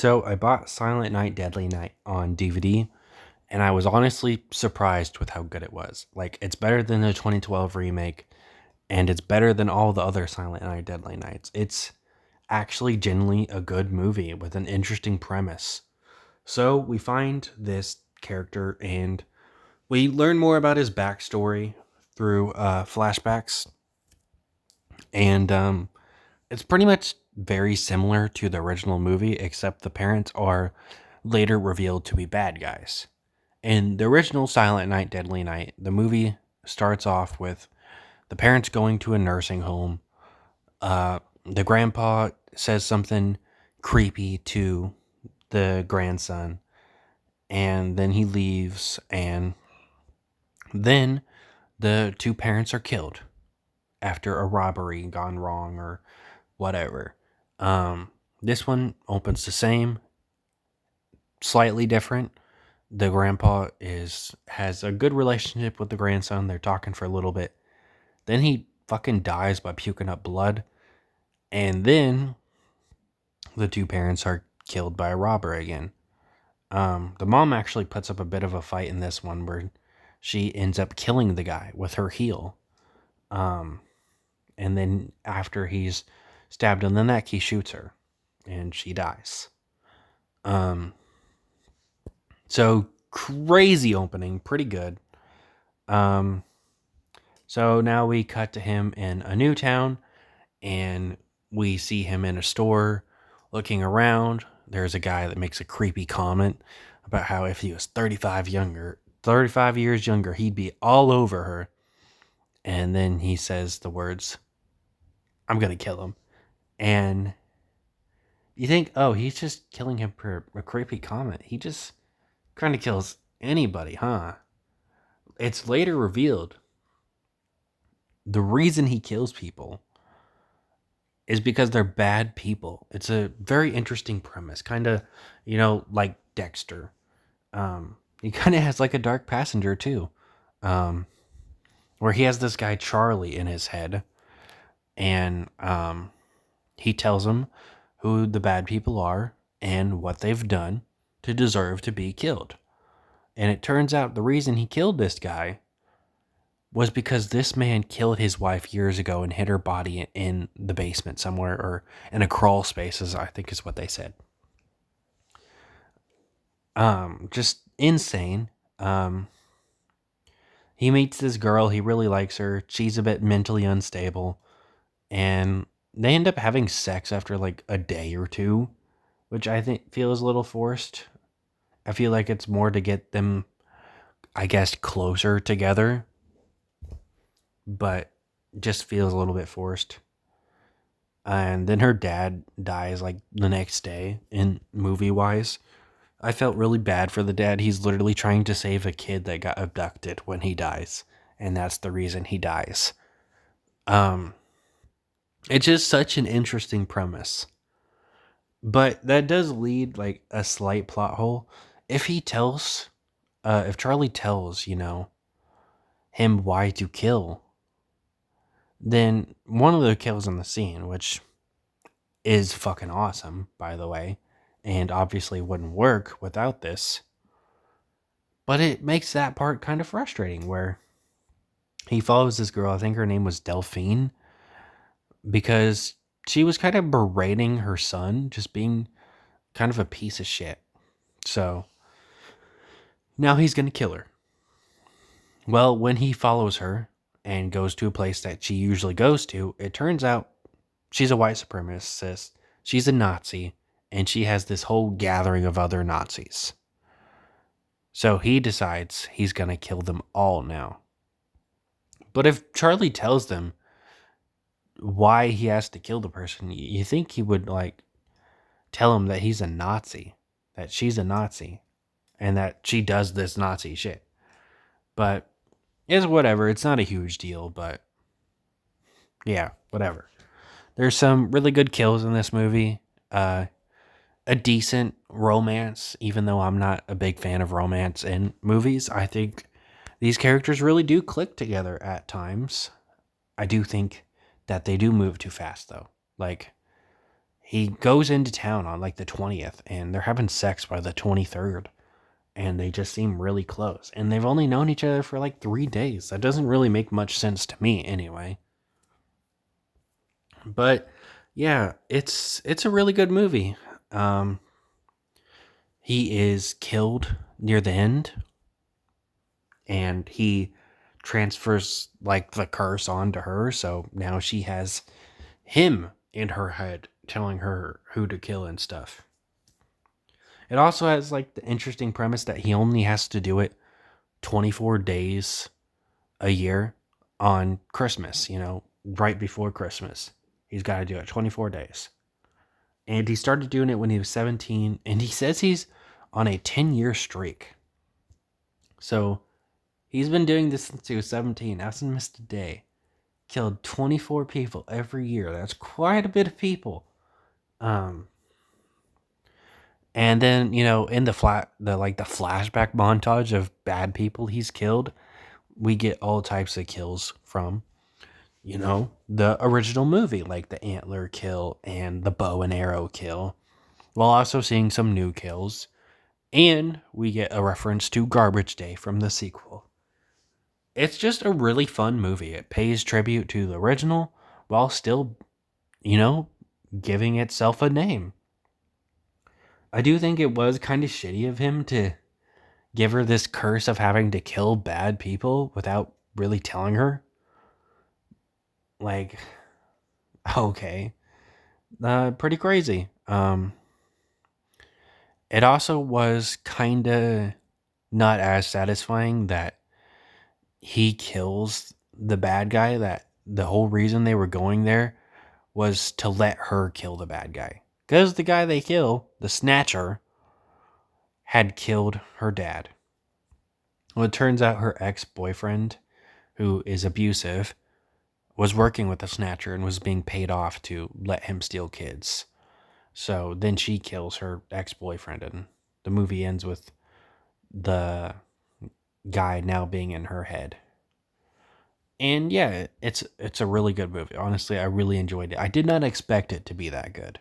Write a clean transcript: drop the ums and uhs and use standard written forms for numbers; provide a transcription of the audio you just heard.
So I bought Silent Night, Deadly Night on DVD, and I was honestly surprised with how good it was. Like, it's better than the 2012 remake, and it's better than all the other Silent Night, Deadly Nights. It's actually genuinely a good movie with an interesting premise. So we find this character, and we learn more about his backstory through flashbacks, and it's pretty much very similar to the original movie, except the parents are later revealed to be bad guys. In the original Silent Night, Deadly Night, the movie starts off with the parents going to a nursing home. The grandpa says something creepy to the grandson, and then he leaves, and then the two parents are killed after a robbery gone wrong or whatever. This one opens the same, slightly different. The grandpa is has a good relationship with the grandson. They're talking for a little bit. Then he fucking dies by puking up blood. And then the two parents are killed by a robber again. The mom actually puts up a bit of a fight in this one where she ends up killing the guy with her heel. Um, and then after he's stabbed in the neck, he shoots her and she dies. Um, so crazy opening, pretty good. Um, so now we cut to him in a new town, and we see him in a store looking around. There's a guy that makes a creepy comment about how if he was 35 years younger, he'd be all over her. And then he says the words, "I'm gonna kill him." And you think, oh, he's just killing him for a creepy comment. He just kind of kills anybody, huh? It's later revealed the reason he kills people is because they're bad people. It's a very interesting premise, kind of, like Dexter. He kind of has like a dark passenger too, um, where he has this guy Charlie in his head, and he tells him who the bad people are and what they've done to deserve to be killed. And it turns out the reason he killed this guy was because this man killed his wife years ago and hid her body in the basement somewhere, or in a crawl space, as I think is what they said. Just insane. He meets this girl, he really likes her. She's a bit mentally unstable, and they end up having sex after like a day or two, which I think feels a little forced. I feel like it's more to get them, I guess, closer together, but just feels a little bit forced. And then her dad dies like the next day in movie wise. I felt really bad for the dad. He's literally trying to save a kid that got abducted when he dies, and that's the reason he dies. Um it's just such an interesting premise. But that does lead like a slight plot hole. If he tells if Charlie tells, him why to kill, then one of the kills in the scene, which is fucking awesome, by the way, and obviously wouldn't work without this. But it makes that part kind of frustrating where he follows this girl, I think her name was Delphine, because she was kind of berating her son, just being kind of a piece of shit. So now he's going to kill her. Well, when he follows her and goes to a place that she usually goes to, it turns out she's a white supremacist, she's a Nazi, and she has this whole gathering of other Nazis. So he decides he's going to kill them all now. But if Charlie tells them why he has to kill the person, you think he would like tell him that he's a Nazi, that she's a Nazi, and that she does this Nazi shit. But it's whatever. It's not a huge deal, but yeah, whatever. There's some really good kills in this movie. A decent romance, even though I'm not a big fan of romance in movies. I think these characters really do click together at times. I do think that they do move too fast, though. Like, he goes into town on like the 20th and they're having sex by the 23rd, and they just seem really close. And they've only known each other for like 3 days. That doesn't really make much sense to me anyway. But yeah, it's a really good movie. Um, he is killed near the end, and he transfers like the curse onto her. So now she has him in her head telling her who to kill and stuff. It also has like the interesting premise that he only has to do it 24 days a year on Christmas, right before Christmas. He's got to do it 24 days. And he started doing it when he was 17, and he says he's on a 10-year streak. So he's been doing this since he was 17, hasn't missed a day. Killed 24 people every year. That's quite a bit of people. Um, and then, in the flashback montage of bad people he's killed, we get all types of kills from, the original movie, like the antler kill and the bow and arrow kill, while also seeing some new kills. And we get a reference to Garbage Day from the sequel. It's just a really fun movie. It pays tribute to the original while still, you know, giving itself a name. I do think it was kind of shitty of him to give her this curse of having to kill bad people without really telling her. Like, okay. Pretty crazy. It also was kind of not as satisfying that he kills the bad guy, that the whole reason they were going there was to let her kill the bad guy. Because the guy they kill, the Snatcher, had killed her dad. Well, it turns out her ex-boyfriend, who is abusive, was working with the Snatcher and was being paid off to let him steal kids. So then she kills her ex-boyfriend, and the movie ends with the guy now being in her head. And yeah, it's a really good movie. Honestly, I really enjoyed it. I did not expect it to be that good.